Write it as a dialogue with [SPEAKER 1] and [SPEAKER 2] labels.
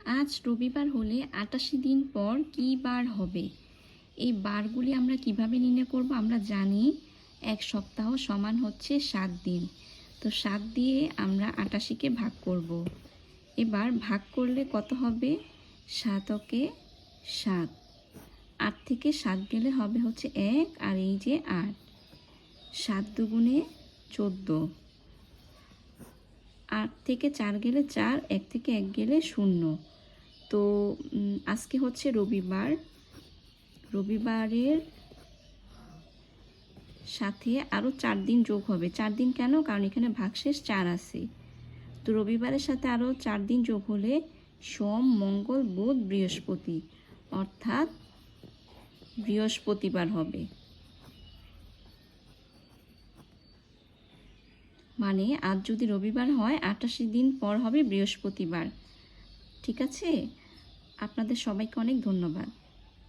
[SPEAKER 1] আজ রবিবার হলে ৮৮ দিন পর কী বার হবে? এই বারগুলি আমরা কিভাবে নির্ণয় করব? আমরা জানি এক সপ্তাহ সমান হচ্ছে ৭ দিন। তো ৭ দিয়ে আমরা ৮৮কে ভাগ করব। এবার ভাগ করলে কত হবে? ৭ কে ৭। ৮ থেকে ৭ গেলে হবে হচ্ছে ১, আর এই যে ৮। ৭ দুগুণে ১৪। ৮ থেকে ৪ গেলে ৪, ১ থেকে ১ গেলে ০। তো আজকে হচ্ছে রবিবার। রবিবারের সাথে আরও ৪ দিন যোগ হবে। ৪ দিন কেন? কারণ এখানে ভাগশেষ ৪ আছে। তো রবিবারের সাথে আরও ৪ দিন যোগ হলে সোম, মঙ্গল, বুধ, বৃহস্পতি, অর্থাৎ বৃহস্পতিবার হবে। মানে আজ যদি রবিবার হয় ৮৮ দিন পর হবে বৃহস্পতিবার। ঠিক আছে? আপনাদের সবাইকে অনেক ধন্যবাদ।